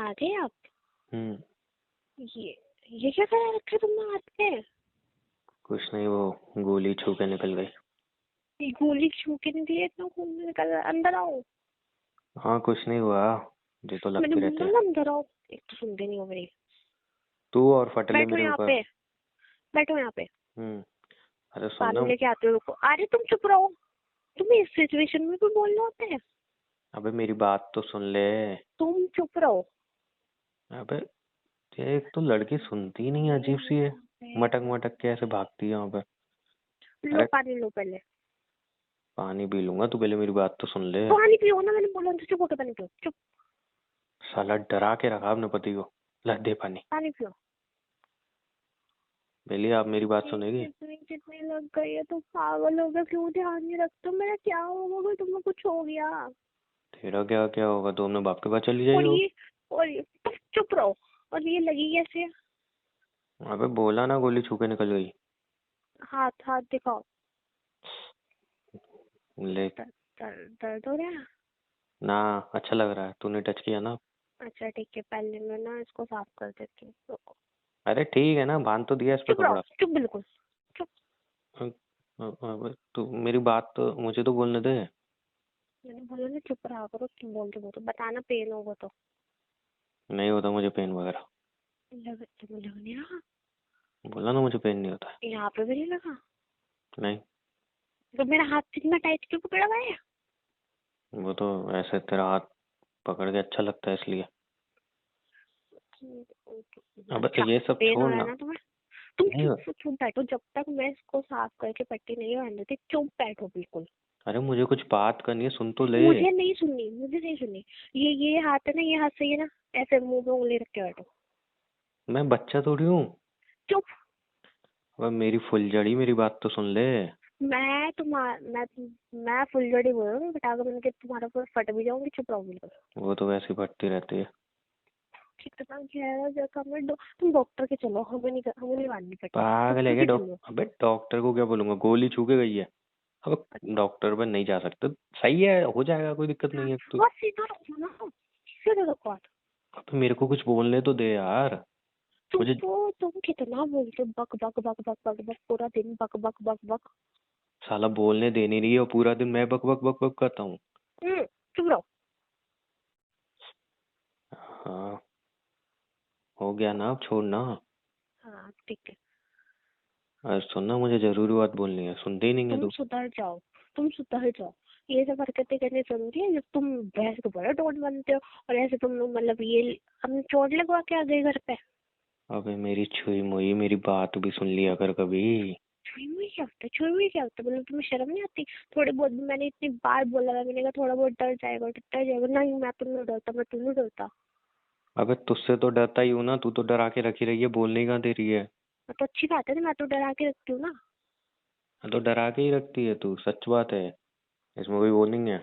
आ गए आप? हम्म। ये क्या करा रखा है तुमने हाथ पे? कुछ नहीं, वो गोली छू के निकल गई। ये गोली छू के नहीं दिए, इतना खून निकल रहा है। अंदर आओ। हाँ, कुछ नहीं हुआ। ये तो मैंने लगती रहती बोला है। ना अंदर आओ। एक तो सुनते नहीं हो मेरी। तू और फटले बैठो मेरे यहाँ ऊपर। पे। बैठो यहाँ पे। हम्म। अरे पानी सुनना। लेके आते हो रुको। अरे तुम चुप रहो। तुम्हें इस सिचुएशन में भी बोलना होता है? अबे मेरी बात तो सुन ले। तुम चुप रहो। अबे ये एक तो लड़की सुनती ही नहीं, अजीब सी है। मटक मटक के ऐसे भागती है यहाँ पे। लो अरे पानी लो पहले। पानी पी लूंगा, तू पहले मेरी बात तो सुन ले। पानी पियो ना, मैंने बोला तो चुप होके पानी पियो। चुप। साला डरा के रखा अपने पति को। ला दे पानी। पानी पियो। बेली, आप मेरी बात सुनेगी? कितनी कितनी लग गई है, तुम पागल हो गए, क्यों ध्यान नहीं रखते हो? मेरा क्या होगा अगर तुम्हें कुछ हो गया? तेरा क्या क्या होगा? तो अपने बाप के पास चली जाइए और हो। ये चुप रहो। और ये लगी कैसे? अबे बोला ना, गोली छू के निकल गई। हाथ हाथ दिखाओ। ले। दर्द हो रहा है? ना। अच्छा लग रहा है, तूने टच किया ना। अच्छा ठीक है, पहले मैं ना इसको साफ कर देती हूँ, रुको। अरे ठीक है ना, बांध तो दिया इस पे चुप रहो, कपड़ा। चुप बिल्कुल। चुप। अबे तू मेरी बात तो मुझे तो बोलने दे। मैंने बोला ना चुप रहा करो, तुम बोलते हो तो बताना पेन होगा तो। नहीं होता मुझे पेन वगैरह। तुम्हें लग नहीं रहा? बोला ना, मुझे पेन नहीं होता। यहाँ पे भी नहीं लगा? नहीं। तो मेरा हाथ इतना टाइट क्यों पकड़ा हुआ है? वो तो ऐसे तेरा हाथ पकड़ के अच्छा लगता है इसलिए। अब अच्छा। ये सब पेन हो छोड़ रहा है ना। ना तुम्हें? तुम नहीं। चुप चुप बैठो, जब तक मैं इसको साफ करके पट्टी नहीं बांध देती। चुप बैठो बिल्कुल। अरे मुझे कुछ बात करनी है, सुन तो ले। मुझे नहीं सुननी, मुझे नहीं सुननी। ये हाथ है ना, ये हाथ सही है ना? ऐसे मुंह पे उंगली रख के बैठो। मैं बच्चा थोड़ी हूँ। चुप। अब मेरी फुलझड़ी, मेरी बात तो सुन ले। मैं तुम्हारा मैं फुलझड़ी बोल रहा हूँ, बटा कर मैंने तुम्हारा ऊपर फट भी जाऊंगी। चुप रहो बिल्कुल। वो तो वैसे ही फटती रहती है। कितना गहरा जगह में तुम डॉक्टर के चलो, हमें नहीं बांधनी पट्टी, पागल है डॉक्टर क्या? के चलो। अबे डॉक्टर को क्या बोलूंगा? गोली छू के गई है। अब अच्छा। डॉक्टर पर नहीं जा सकते। सही है, हो जाएगा, कोई दिक्कत नहीं है तो। और सीधा रखो ना, सीधा रखो हाथ। अब मेरे को कुछ बोलने तो दे यार। मुझे तुम कितना बोलते हो, बक बक बक बक बक बक, पूरा दिन बक बक बक बक। साला बोलने दे नहीं रही है और पूरा दिन मैं बक बक बक बक करता हूँ। चुप रहो। हाँ। हो गया ना, अब छोड़ना। हाँ ठीक है। अरे सुनना, मुझे जरूरी बात बोलनी है, सुनते ही नहीं है तुम तू। सुधर जाओ। तुम सुधर जाओ। ये सब हरकतें करनी जरूरी है? जब तुम भैंस के बड़ा टोन बनते हो और ऐसे तुम लोग, मतलब ये हमने चोट लगवा के आ गए घर पे। अबे मेरी छुई मुई, मेरी बात भी सुन लिया कर कभी। छुई मुई क्या होता है? छुई मुई क्या होता है? मतलब तुम्हें शर्म नहीं आती? थोड़ी बहुत भी मैंने इतनी बार बोला था, मैंने कहा थोड़ा बहुत डर जाएगा। नहीं, मैं तो नहीं डरता, मैं तो नहीं डरता। अबे तुझसे तो डरता ही हूँ ना, तू तो डरा के रखी रही है, बोलने ही कहाँ दे रही है। तो अच्छी बात है ना, मैं तो डरा के रखती हूँ ना। हाँ, तो डरा के ही रखती है तू, सच बात है। इसमें कोई वो नहीं है।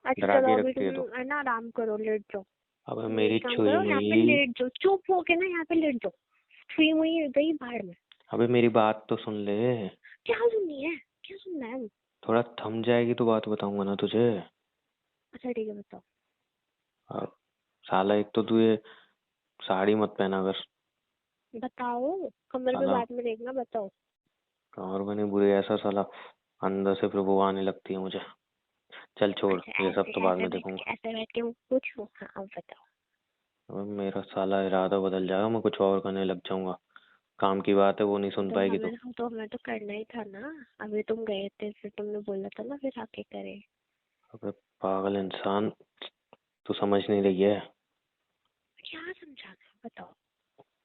अच्छा डरा चलो, के अभी रखती तुम है तो। है ना आराम करो, लेट जाओ। अबे तुम मेरी एक काम छुई करो, यहाँ पे मुई। लेट जाओ, चुप हो के ना यहाँ पे लेट जाओ। छुई मुई गई बाहर में। अबे मेरी बात तो सुन ले। क्या सुननी है? क्या सुनना है? थोड़ा थम जाएगी तो बात बताऊंगा ना तुझे। अच्छा ठीक है, बताओ। अब साला एक तो तू ये साड़ी मत पहना कर। बताओ। कमर पे साला बाद में देखना, बताओ। कमर बनी बुरी, ऐसा साला अंदर से फिर वो आने लगती है मुझे। चल छोड़, अच्छा ये सब ऐसे तो बाद में देखूंगा। ऐसे बैठ के पूछो। हाँ अब बताओ। अब मेरा साला इरादा बदल जाएगा, मैं कुछ और करने लग जाऊंगा। काम की बात है, वो नहीं सुन पाएगी तो। हमें तो करना ही था ना। अभी तुम गए थे, फिर तुमने बोला था ना फिर आके करे। अबे पागल इंसान, तू समझ नहीं रही है। क्या समझाना है, बताओ।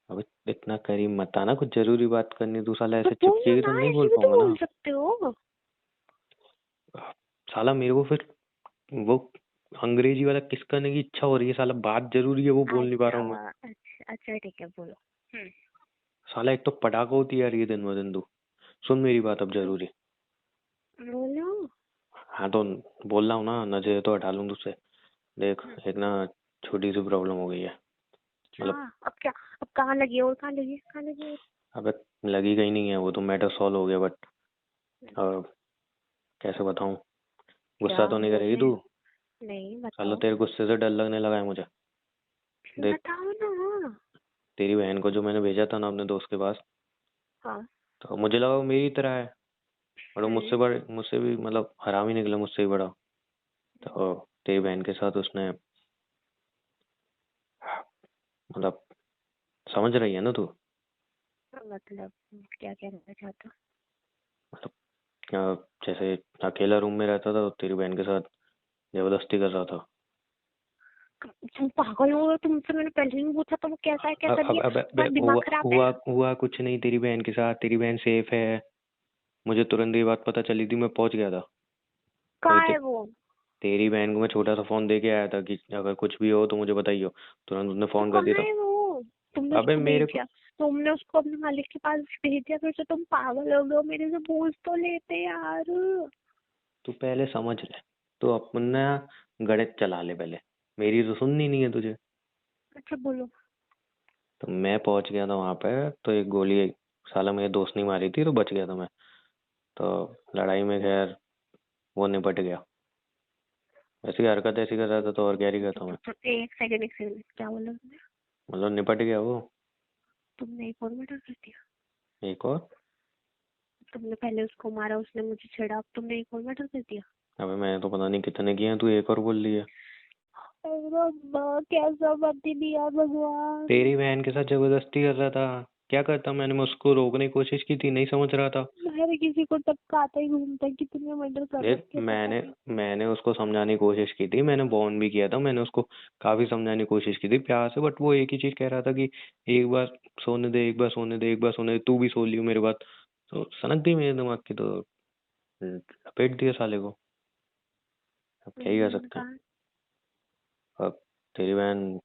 अबे इतना करीब मत आना, कुछ जरूरी बात करनी, तू साला तो ऐसे बोलो चिपकेगी तो ना, नहीं ऐसे बोल भी तो पाऊंगा बोल ना। सकते हो। साला मेरे को फिर वो अंग्रेजी वाला किस करने की इच्छा हो रही है, साला बात जरूरी है, वो बोल नहीं पा रहा हूँ मैं। अच्छा ठीक है, बोलो। साला एक तो पटाखा होती है यार ये दिन ब दिन तू। सुन मेरी बात अब जरूरी। बोलो। हाँ तो बोल रहा हूँ ना, नजर तो हटा लूँ तुझसे। देख, एक ना छोटी सी प्रॉब्लम हो गई है। क्या? मतलब अब क्या? अब कहाँ लगी है? और कहाँ लगी है? कहाँ लगी है? अबे लगी कहीं नहीं है, वो तो मैटर सॉल्व हो गया, बट कैसे बताऊँ? क्या गुस्सा तो नहीं करेगी बोलने? तू? नहीं, साला बताओ। तेरे गुस्से से डर लगने लगा है मुझे। देख, बताओ ना। तेरी बहन को जो मैंने भेजा था ना अपने दोस्त के पास, हाँ। तो मुझे लगा वो मेरी तरह है, और वो मुझसे बड़े, मुझसे भी मतलब हरामी निकला, मुझसे भी बड़ा। तो तेरी बहन के साथ उसने, मतलब समझ रही है ना तू? मतलब क्या कहना चाहता? मतलब जैसे अकेला रूम में रहता था तो तेरी बहन के साथ जबरदस्ती कर रहा था। तुम पागल हो गए? तुमसे मैंने पहले नहीं पूछा तो वो कैसा है कैसा नहीं है? अब तुम्हारा दिमाग हुआ खराब है? हुआ हुआ कुछ नहीं तेरी बहन के साथ, तेरी बहन सेफ है। मुझे तुरंत ये बात पता चली थी, मैं पहुंच गया था। कहाँ वही है वो? तेरी बहन को मैं छोटा सा फोन दे के आया था कि अगर कुछ भी हो तो मुझे बताइयो। तुरंत उसने तो फोन कर दिया कहाँ था। है वो? तुमने अबे उसको भेज मेरे को, दिया? तुमने उसको अपने मालिक के पास भेज दिया, फिर से तुम पागल हो गए हो? मेरे से पूछ तो लेते यार। तू पहले समझ ले, तो अपना गणित चला ले पहले, मेरी तो सुननी नहीं है तुझे। अच्छा बोलो। तो मैं पहुंच गया था वहां पे, तो एक गोली साला मेरे दोस्त ने मारी थी, तो बच गया था मैं। तो लड़ाई में खैर वो निपट गया। ऐसी हरकत ऐसी कर रहा था तो और क्या ही करता मैं। एक सेकंड, क्या बोला तुमने? मतलब निपट गया वो। तुमने एक और मर्डर कर दिया? एक और? तुमने पहले उसको मारा, उसने मुझे छेड़ा, अब तुमने एक और मर्डर कर दिया? अबे मैंने तो पता नहीं कितने किए हैं, तू एक और बोल रही है। अरे रब्बा, कैसा पति दिया भगवान। तेरी बहन के साथ जबरदस्ती कर रहा था। क्या करता मैं उसको रोकने की कोशिश की थी, नहीं समझ रहा था। हर किसी को टपकाता ही घूमता है, कितने मर्डर कर देख, रखे पता मैंने नहीं। मैंने उसको समझाने की कोशिश की थी, मैंने बॉन्ड भी किया था, मैंने उसको काफी समझाने की कोशिश की थी प्यार से, बट वो एक ही चीज कह रहा था कि एक बार सोने दे, एक बार सोने दे, एक बार सोने दे, तू भी सो लियो मेरे बात। तो सनक गई मेरे दिमाग की, तो लपेट दिया साले को। अब क्या ही कर सकते हैं। कहाँ? अब तेरी बहन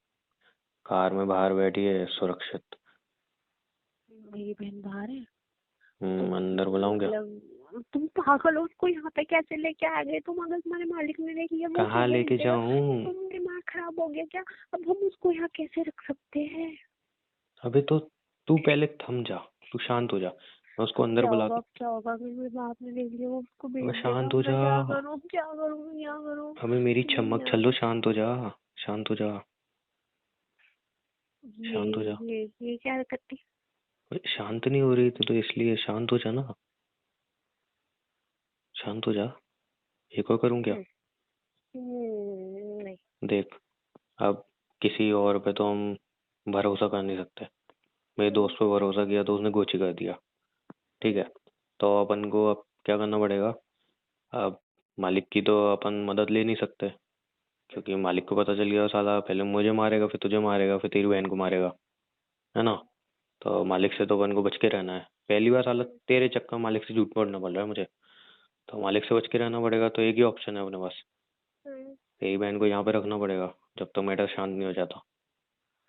कार में बाहर बैठी है सुरक्षित। मेरी बहन बाहर है? तो अंदर बुलाऊं क्या? मतलब तुम पागल हो? उसको यहाँ पे कैसे लेके आ गए तुम? अगर तुम्हारे मालिक ने देख लिया वो क्या कहाँ बोल लेके देगा? जाऊं? तुम दिमाग खराब हो गया क्या? अब हम उसको यहाँ कैसे रख सकते हैं? अबे तो तू पहले थम जा, तू शांत हो जा, मैं उसको अब अंदर क्या बुला होगा? के। अब क्या होगा अगर मेरे बाप ने देख लिया, वो उसको अबे भेज देगा? शांत हो मैं जा। क्या करूँ? क्या करूँ? क्या करूँ? अबे मेरी चमक यार, छल्लो, शांत हो जा। शांत हो जा। ये शांत हो जा। ये क्या हरकत थी? अरे शांत नहीं हो रही थी तो इसलिए शांत हो जा ना। शांत हो जा। एक और करूं क्या? नहीं। देख, अब किसी और पे तो हम भरोसा कर नहीं सकते। मेरे दोस्त पे भरोसा किया तो उसने गोची कर दिया। ठीक है, तो अपन को अब क्या करना पड़ेगा? अब मालिक की तो अपन मदद ले नहीं सकते, क्योंकि मालिक को पता चल गया साला पहले मुझे मारेगा, फिर तुझे मारेगा, फिर तेरी बहन को मारेगा, है ना? तो मालिक से तो अपन को बच के रहना है। पहली बार साला तेरे चक्कर में मालिक से झूठ बोलना पड़ रहा है मुझे। तो मालिक से बच के रहना पड़ेगा, तो एक ही ऑप्शन है अपने पास। तेरी बहन को यहाँ पे रखना पड़ेगा जब तक मैटर शांत नहीं हो जाता।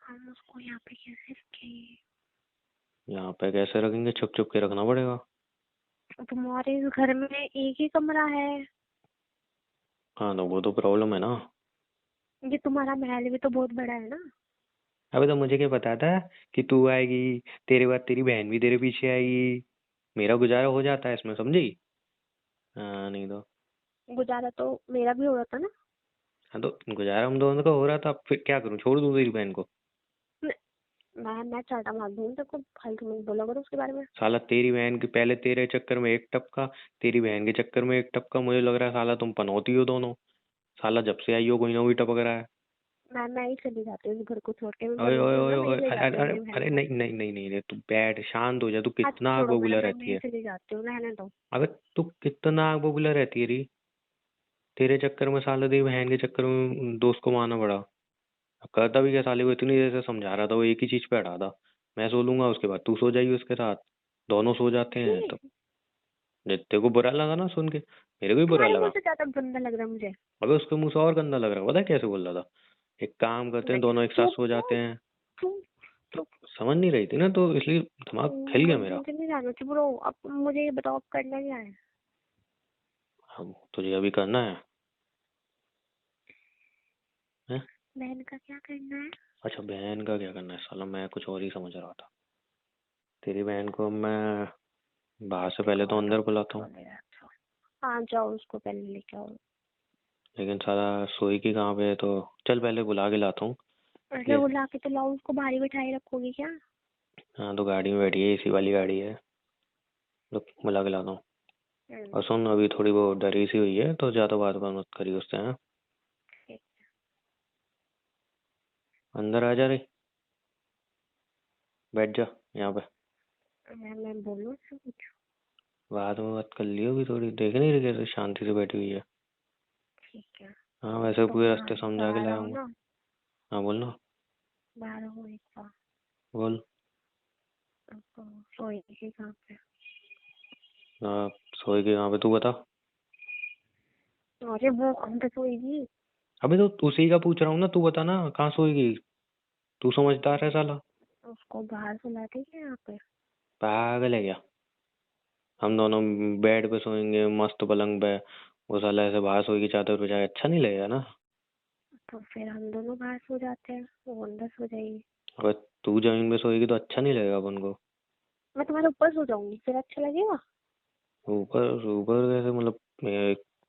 हम उसको यहाँ पे कैसे रखें? यहाँ पे कैसे रखेंगे? छुप छुप के रखना पड़ेगा। तुम्हारे इस घर में एक ही कमरा है? हाँ, तो वो तो प्रॉब्लम है ना। ये तुम्हारा महल भी तो बहुत बड़ा है ना? अबे तो मुझे क्या पता था कि तू आएगी, तेरे बाद तेरी बहन भी तेरे पीछे आएगी। मेरा गुजारा हो जाता है इसमें, समझी? हाँ, नहीं तो। गुजारा तो मेरा भी हो रहा था ना। हाँ, तो गुजारा हम दोनों का हो रहा था, अब फिर क्या करूँ? छोड़ दूँ तेरी बहन को? मैं चाटा मार दूँ तेरे को, फालतू में बोला करो उसके बारे में। साला तेरी बहन के पहले तेरे चक्कर में एक टपका, तेरी बहन के चक्कर में एक टपका, मुझे लग रहा है साला तुम पनौती हो दोनों। साला जब से आई हो कोई ना कोई टपक रहा है। मैं ही चली जाती हूँ इस घर को छोड़ के, मैं ओए ओए बोलूंगी हूँ ओए ना, मैं ही ओए, ले अरे जाती अरे हूँ अरे अपनी बहन अरे, को। नहीं नहीं नहीं नहीं नहीं, तू बैठ, शांत हो जा। तू आज कितना आग छोड़ो मेरा, बबूला मैं रहती ही है। चली जाती हूँ, रहने दो। अबे तू कितना आग बबूला रहती है री। तेरे चक्कर में साला तेरी बहन के चक्कर में दोस्त को मारना पड़ा। अब करता भी क्या? साले को इतनी देर से समझा रहा था, वो एक ही चीज पे अड़ा था। मैं सो लूंगा, उसके बाद तू सो जाइए उसके साथ, दोनों सो जाते हैं ये तो। तेरे को बुरा लगा ना सुन के? मेरे को भी बुरा तुम्हारे मुंह लगा। से ज्यादा गंदा लग रहा है मुझे। अबे उसके मुंह से और गंदा लग रहा है, पता है कैसे बोल रहा था? एक काम करते हैं, नहीं। दोनों एक साथ चुप सो जाते चुप हैं। चुप तो चुप। समझ नहीं रही थी ना, तो इसलिए दिमाग हिल गया मेरा। मुझे नहीं जाना, चुप रहो। अब मुझे ये बताओ, अब करना क्या है? अब तुझे अभी करना है? हैं? बहन का क्या करना है? अच्छा, बहन का क्या करना है? साला मैं कुछ और ही समझ रहा था। तेरी बहन को मैं बाहर से पहले देखो तो तो अंदर बुलाता हूँ, ले जाता हूँ। हाँ जाओ, उसको पहले लेके आओ। लेकिन साला सोई की कहाँ पे है? तो चल पहले बुला के लाता हूँ, अरे ये वो ला के तो लाओ, उसको भारी बिठाए रखोगी क्या? हाँ तो गाड़ी में बैठी है, एसी वाली गाड़ी है, तो बुला के लाता हूँ। और सुन, अभी थोड़ी वो डरी सी हुई है तो ज़्यादा बात बात मत करी उससे, हाँ। ठीक। अंदर आ जा रही, बैठ जा यहाँ पे। मैं बोलूँ उससे कुछ? बाद में बात कर लियो, भी थोड़ी देख नहीं रही कैसे शांति से बैठी हुई है। ठीक है। हाँ वैसे तो पूरे रास्ते बाहर समझा के बाहर लाया आओ हूँ। ना, हाँ बोल ना। बाहर आओ एक बार। बोल। तो सोएगी कहाँ पे? हाँ, सोएगी कहाँ पे तू बता। अरे वो कहाँ पे सोएगी? अबे तो उसी का पूछ रहा हूँ ना, तू बता ना कहाँ सोएगी। तू समझदार है साला। उसको बाहर सुलाते क्या यहाँ पे? पागल है क्या? हम दोनों बेड पे सोएंगे मस्त पलंग पे, वो साला ऐसे बाहर सोएगी चादर बिछाए, अच्छा नहीं लगेगा ना। तो फिर हम दोनों बाहर सो जाते हैं, वो अंदर सो जाएगी। अगर तू जमीन पे सोएगी तो अच्छा नहीं लगेगा अपन को। मैं तुम्हारे ऊपर सो जाऊंगी, फिर अच्छा लगेगा? ऊपर ऊपर कैसे, मतलब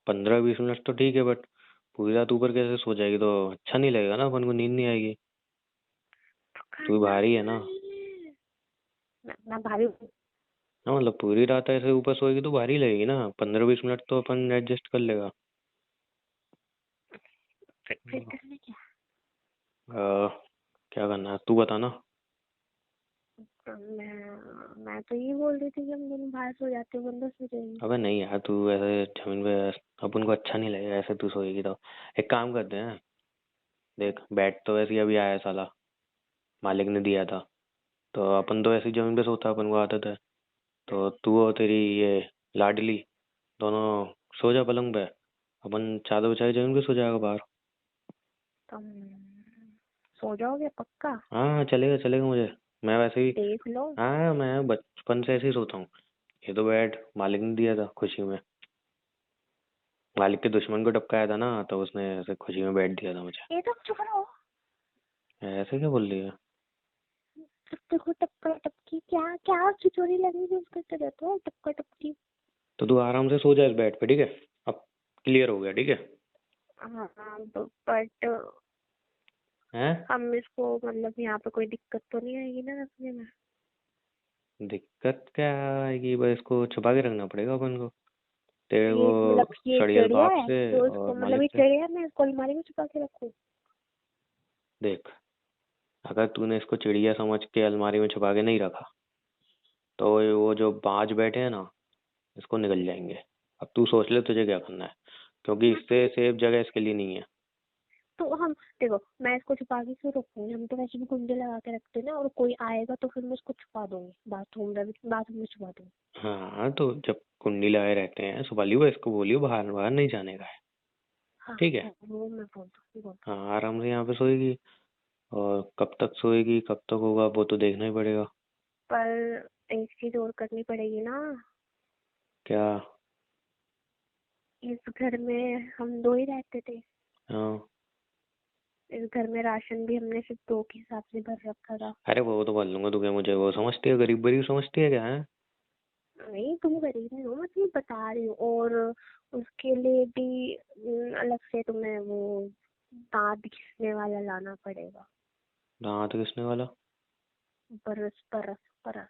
15-20 मिनट तो ठीक है, बट पूरी रात ऊपर कैसे सो जाएगी तो अच्छा नहीं लगेगा ना, अपन को नींद नहीं आएगी। तो तू खाना भारी है खा ना। ले। मैं भारी हूँ? हाँ मतलब पूरी रात ऐसे ऊपर सोएगी तो भारी लगेगी ना, 15-20 मिनट तो अपन एडजस्ट कर लेगा। फिर करने क्या? क्या करना है तू बता ना। मैं तो ये बोल रही थी कि हम दोनों बाहर सो जाते हैं, वो अंदर सो जाएगी। अबे नहीं यार, तू ऐसे जमीन पे अपन को अच्छा नहीं लगेगा ऐसे तू सोएगी तो। एक काम करते हैं, देख बेड तो वैसे ही अभी आया है साला, मालिक ने दिया था, तो अपन तो ऐसे ही जमीन पे सोता है, अपन को आदत है। तो तू और तेरी ये लाडली दोनों सो जा पलंग पे, अपन चादर बिछा के जमीन पे सो जाएगा बाहर। तुम सो जाओगे पक्का? हाँ हाँ, चलेगा चलेगा मुझे। मैं वैसे भी, देख लो। हाँ मैं बचपन से ऐसे ही सोता हूँ। ये तो बेड मालिक ने दिया था खुशी में। मालिक के दुश्मन को टपकाया था ना, तो उसने ऐसे खुशी में बेड दिया था मुझे। ये तो चुप रहो। ऐसे क्या बोल रही है? देखो टपका टपकी, क्या क्या खिचड़ी लगी यूज करते रहते हो, टपका टपकी। तो तू आराम से सो जा इस बेड पे, ठीक है। अब क्लियर हो गया, ठीक है। हाँ बट हैं? हम इसको मतलब यहाँ पे कोई दिक्कत तो नहीं आएगी ना रखने में? दिक्कत क्या आएगी, बस इसको छुपा के रखना पड़ेगा अपन को, तेरे ये मतलब को, ये सड़ियल चिड़िया बाप है से तो इसको, और मतलब मालिक ये से। चिड़िया मैं इसको अलमारी में छुपा के रखूँ? देख, अगर तूने इसको चिड़िया समझ के अलमारी में छुपा के नहीं रखा तो वो जो बाज बैठे हैं ना, इसको निकल जाएंगे। अब तू सोच ले तुझे क्या करना है, क्योंकि इससे सेफ जगह इसके लिए नहीं है। तो हम देखो, मैं इसको छुपा के क्यों रखूंगी? हम तो वैसे भी कुंडे लगा के रखते हैं ना, और कोई आएगा तो फिर मैं उसको छुपा दूंगी, बाथरूम में छुपा दूंगी। हाँ तो जब कुंडी लगाए रहते हैं सुपालियो, इसको बोलियो बाहर बाहर नहीं जाने का है। हाँ ठीक है। वो मैं बोल दूंगी, बोल। हाँ आराम से यहाँ पे सोएगी, और कब तक सोएगी कब तक होगा वो तो देखना ही पड़ेगा। पर एक चीज और करनी पड़ेगी ना। क्या? इस घर में हम दो ही रहते थे। हाँ। इस घर में राशन भी हमने सिर्फ दो के हिसाब से भर रखा था। अरे वो तो बोल लूंगा, तू क्या मुझे वो समझती है, गरीब गरीब समझती है क्या है? नहीं तुम गरीब नहीं हो, मैं तुम्हें बता रही हूँ। और उसके लिए भी अलग से तुम्हें वो दांत घिसने वाला लाना पड़ेगा। दांत किसने वाला? बरस बरस बरस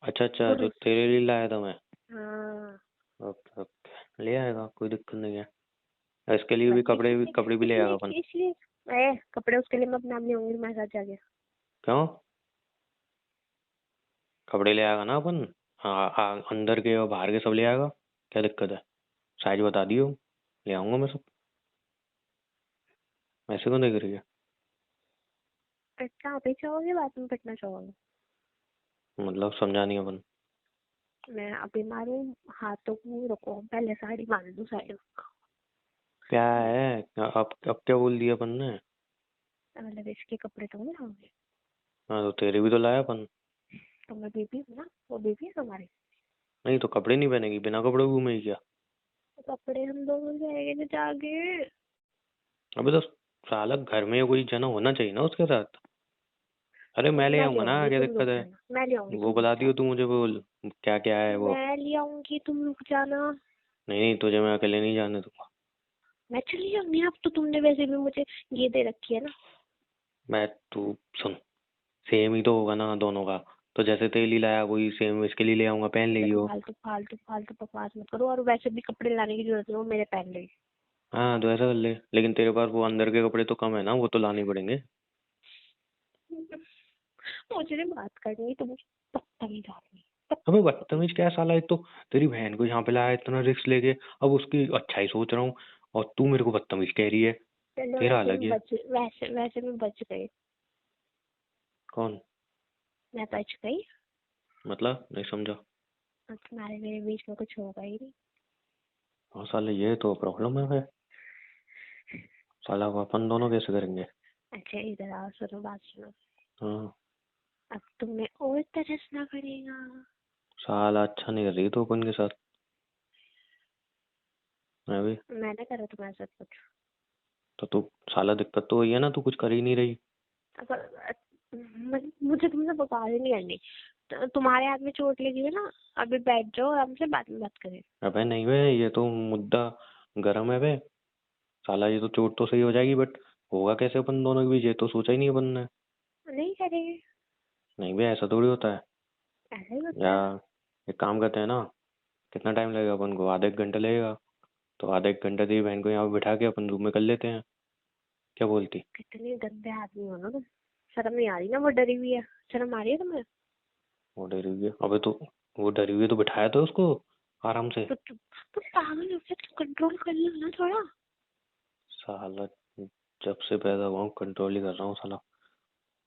अच्छा अच्छा, जो बुरुस। तेरे लिए लाया था मैं। हाँ। ओके ओके, ले आएगा, कोई दिक्कत नहीं है। इसके लिए बस भी कपड़े भी ले आएगा अपन। इसलिए कपड़े उसके लिए मैं अपने आप ले आऊंगी तुम्हारे साथ जाके। क्यों? कपड़े ले आएगा ना अपन। हाँ अंदर के और बाहर के सब ले आएगा। क्या दिक्कत है? साइज बता दियो, ले आऊंगा मैं सब। ऐसे क्यों देख रही है? पिटना अभी चाहोगे, बाद में पिटना चाहोगे? मतलब समझा नहीं अपन। मैं अभी मारूं हाथों को? रुको पहले साड़ी बांध दूं, साड़ी क्या है? अब क्या बोल दिया अपन ने? मतलब इसके कपड़े तो नहीं लाओगे? हाँ तो तेरे भी तो लाया अपन। तो मैं बेबी हूँ ना, वो बेबी है तुम्हारी। नहीं तो कपड़े नहीं पहनेगी, बिना कपड़े घूमेगी क्या? तो कपड़े हम दोनों जाएंगे ना जाके। अबे तो साला घर में कोई जना होना चाहिए ना उसके साथ। अरे तो मैं ले मैं ले आऊंगा ना, आऊंगी, क्या तुम रुक दिक्कत है? जाना, मैं ले आऊंगी, वो तुम रुक बता दियो जाओ। तू मुझे, बोल क्या क्या है वो। मैं ले आऊंगी, तुम रुक जाना। नहीं नहीं, तुझे मैं अकेले नहीं जाने दूंगा। मैं चली जाऊंगी, अब तो तुमने वैसे भी मुझे ये दे रखी है ना। मैं तू सुन, सेम ही तो होगा ना दोनों का। तो जैसे तेल ही लाया वही सेम इसके लिए ले आऊंगा, पहन लेगी देखो वो। फालतू फालतू फालतू बकवास मत करो, और वैसे भी कपड़े लाने की जरूरत नहीं, वो मेरे पहन लेगी। हाँ तो ऐसा कर ले, लेकिन तेरे पास वो अंदर के कपड़े तो कम है ना, वो तो लाने पड़ेंगे। मुझे नहीं बात करनी, तो मुझे बदतमीज आदमी, अबे बदतमीज। बदतमीज क्या साला, एक तो तेरी बहन को यहाँ पे लाया इतना रिस्क लेके, अब उसकी अच्छा ही सोच रहा हूँ, और तू मेरे को बदतमीज कह रही है। चलो तेरा वैसे अलग भी ही है। वैसे भी बच गई। कौन? मैं बच गई। मतलब नहीं समझा। अब तुम्हारे मेरे बीच में कुछ होगा ही नहीं। हाँ साले ये तो प्रॉब्लम है फिर। साला अब अपन दोनों कैसे करेंगे? अच्छा इधर आओ, सुनो बात सुनो। हाँ। अब तुम्हें और तरसना पड़ेगा। साला अच्छा नहीं कर रही तो अपन के साथ। मैं भी। मैंने करा तुम्हारे साथ कुछ? तो तू, साला दिक्कत तो वही है ना, तू कुछ कर ही नहीं रही। अब मुझे तुमसे बकवास ही नहीं करनी। तुम्हारे हाथ में चोट लगी है ना, अभी बैठ जाओ आराम से, बाद में बात करें। अबे नहीं बे, ये तो मुद्दा गर्म है बे। साला ये तो चोट तो सही हो जाएगी, बट होगा कैसे अपन दोनों के बीच, ये तो सोचा ही नहीं अपन ने। नहीं करेंगे। नहीं बे, ऐसा थोड़ी होता है। ऐसा ही होता या है। एक काम करते हैं ना, कितना टाइम लगेगा अपन को, आधा एक घंटा लगेगा। तो आधा एक घंटा तेरी बहन को यहाँ पे बिठा के अपन रूम में कर लेते हैं। क्या बोलती? कितने गंदे आदमी हो ना तुम। शर्म नहीं आ रही ना, वो डरी हुई है, शर्म आ रही है तुम्हें? वो डरी हुई है, अबे तो वो डरी हुई है तो बिठाया तो उसको आराम से। तो पागल हो गया, तुम कंट्रोल कर लो ना थोड़ा। साला जब से पैदा हुआ हूँ कंट्रोल ही कर रहा हूँ साला।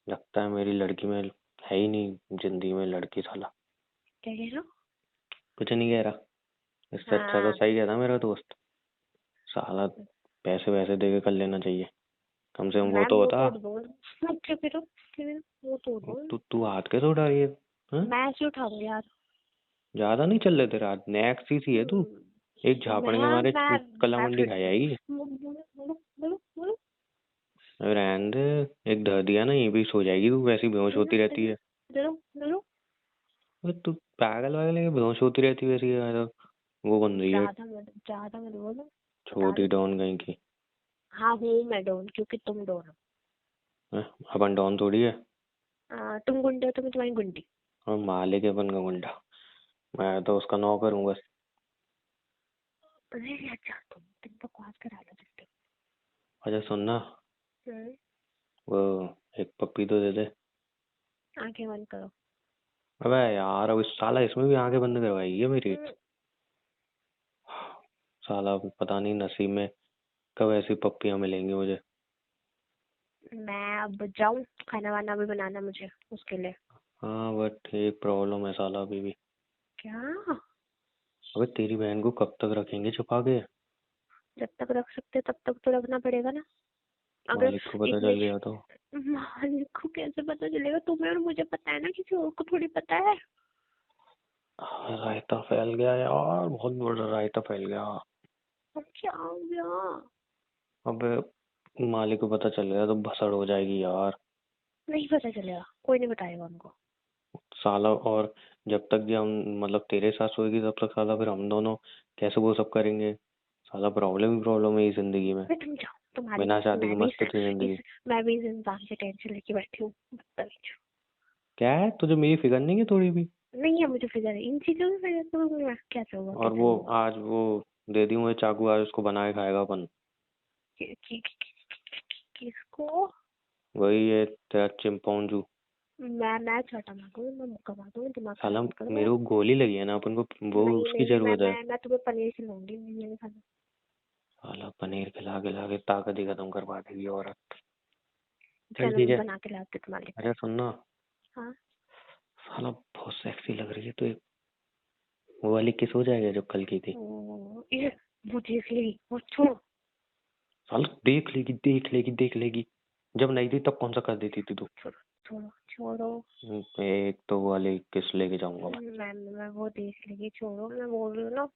लगता है मेरी लड़की में है ही नहीं जिंदगी में लड़की साला। क्या कह रहे हो? कुछ नहीं कह रहा। इससे अच्छा तो हाँ। सही कहता मेरा दोस्त। साला पैसे वैसे दे के कर लेना चाहिए, कम से कम वो मैं तो मुंह होता। तोड़ दूंगा, मुझे फिर मुंह तोड़ दूंगा। तू हाथ कैसे उठा रही है? हाँ? मैं ऐसे उठाऊंगी यार। ज्यादा नहीं चल रहे तेरा हाथ, नेक्स्ट सी है तू। एक झापड़ के मारे कला मैं मंडी फिर खा से जाएगी। बोलो बोलो बोलो बोलो अरे रहने दे, एक धर दिया ना यहीं पे ही सो जाएगी तू, वैसी बेहोश बोलो होती रहती है। बोलो बोलो। अरे तू पागल वागल है कि बेहोश होती रहती है वैसी यार। वो बन रही है ज्यादा मत बोलो। बता छोटी दो। डॉन कहीं की। हाँ हूँ मैं डॉन, क्योंकि तुम डॉन हो। हैं? अपन डॉन थोड़ी है। तुम गुंडे हो तो मैं तुम्हारी गुंडी। और मालिक है अपन का गुंडा। मैं तो उसका नौकर हूँ बस। अरे अच्छा, तुम बकवास करा लो जिससे। अच्छा सुन ना, हम्म, वो एक पप्पी तो दे दे। आंखें बंद करो। अबे यार अब इस साला इसमें भी आंखें बंद करवाई है मेरी। हम्म, साला पता नहीं नसीब में कब ऐसी पप्पियां मिलेंगी मुझे। मैं अब जाऊं, खाना वाना भी बनाना मुझे उसके लिए। हाँ बट एक प्रॉब्लम है साला अभी भी। क्या? अबे तेरी बहन को कब तक रखेंगे छुपा के? जब तक रख सकते तब तक तो रखना पड़ेगा ना। अगर मालिक को पता इतने, चल गया तो? मालिक को कैसे पता चलेगा? तुम्हें और मुझे पता है ना, किसी और को थोड़ी पता है। रायता फैल गया यार, बहुत बड़ा रायता फैल गया। अब क्या हो गया? अबे मालिक को पता चल गया तो भसड़ हो जाएगी यार। नहीं पता चलेगा, कोई नहीं बताएगा उनको। साला और जब तक ये हम मतलब तेरे साथ सोएगी तब तक साला फिर हम दोनों कैसे वो सब करेंगे? साला प्रॉब्लम ही प्रॉब्लम है इस जिंदगी में। अरे तुम जाओ, तुम्हारी बिना शादी के मैं भी मस्त थी जिंदगी। मैं भी इस इंसान से टेंशन लेके बैठी हूँ, बदतमीज। क्या है तुझे मेरी फिक्र नहीं है थोड़ी भी? नहीं है मुझे फिक्र, इन चीजों की फिक्र करूंगी मैं? कैसे होगा और कैसे वो नहीं होगा। आज वो दे दी मुझे चाकू, आज उसको बना के खाएगा अपन। किसको? वही है तेरा चिंपांजू। मैं छोटा मारूंगी, मैं मुक्का मारूंगी, दिमाग साला खराब मत करो मेरे मेरा। को गोली लगी है ना, अपन को वो नहीं उसकी नहीं, जरूरत है। मैं तुम्हें पनीर खिलाऊंगी, मैं नहीं खाना। साला पनीर खिला खिला के ताकत ही खत्म करवा देगी औरत। चल चलो ठीक मैं है। बना के लाती हूँ तुम्हारे अच्छा लिए। सुनना, हाँ। साला बहुत सेक्सी लग रही है तो एक वो वाली किस हो जाएगा जो कल की थी। ये वो देख ली, वो छोड़ो। साला देख लेगी देख लेगी देख लेगी। जब नहीं थी तब कौन सा कर देती थी तू? छोड़ो छोड़ो छोड़ो। एक तो वो वाली किस लेके जाऊंगा मैं। मैं वो देख लेगी, छोड़ो, मैं बोल रही हूँ ना।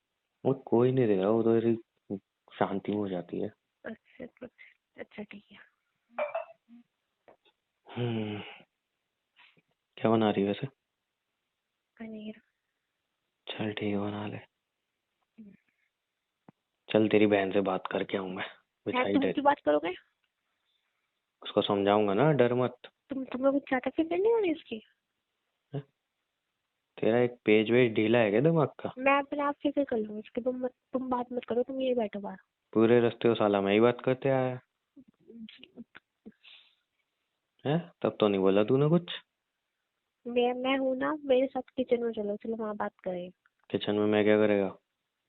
वो कोई नहीं देगा, वो तो ऐसी शांति में हो जाती है। अच्छा अच्छा ठीक है। हम्म। क्या बना रही है वैसे? पनीर। चल ठीक है बना ले। चल तेरी बहन से बात करके आऊँ मैं, है बिछाई तुम दे। क्यों बात करोगे? उसको समझाऊंगा ना, डर मत। तुम्हें कुछ ज्यादा फिक्र नहीं हो रही इसकी? तेरा एक पेज वेज ढीला है क्या दिमाग का? मैं अपने आप फिक्र कर लूंगी इसकी, तुम बात मत करो, तुम यही बैठो बाहर। पूरे रास्ते हो साला मैं ही बात करते आया है, तब तो नहीं बोला तूने कुछ। मैं हूं ना, मेरे साथ किचन में चलो, चलो वहाँ बात करें। किचन में मैं क्या करेगा?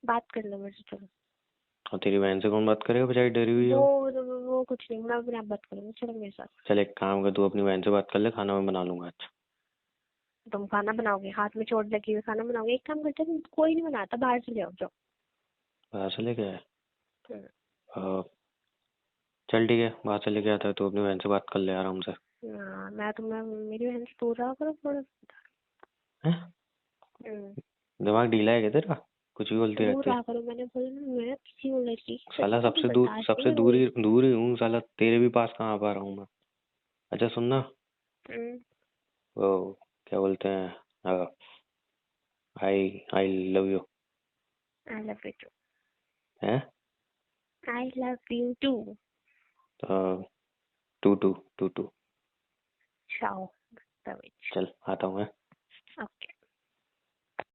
बात कर लो मेरे से, चलो। और तेरी बहन से कौन बात करेगा, बेचारी डरी हुई है वो। वो कुछ नहीं, मैं अपने आप बात करूंगी, चलो मेरे साथ। चल एक काम कर, तू अपनी बहन से बात कर ले, खाना मैं बना लूंगा आज। तुम खाना बनाओगे? हाथ में चोट लगी हुई खाना बनाओगे? एक काम करते हैं, कोई नहीं बनाता, बाहर से ले आओ, जाओ। बाहर से लेके आए? हम्म, अ, चल ठीक है, बाहर से लेके आता है, तू अपनी बहन से बात कर ले आराम से। हाँ, मैं तुम्हें मेरी बहन से दूर रहा करो थोड़ा। हैं? हम्म, दिमाग ढीला है क्या तेरा? कुछ भी बोलती दूर रहती है। रहा करो, मैंने बोला ना, मैं किसी को लड़की की साला कसम भी बर्दाश्त नहीं सबसे करूंगी। दूर ही हूँ साला, तेरे भी पास कहाँ आ पा रहा हूँ मैं। अच्छा सुनना, हम्म, वो क्या बोलते हैं, I I love you. I love you too. है? I love you too. Too too too too. Ciao, तभी। चल आता हूँ मैं। ओके।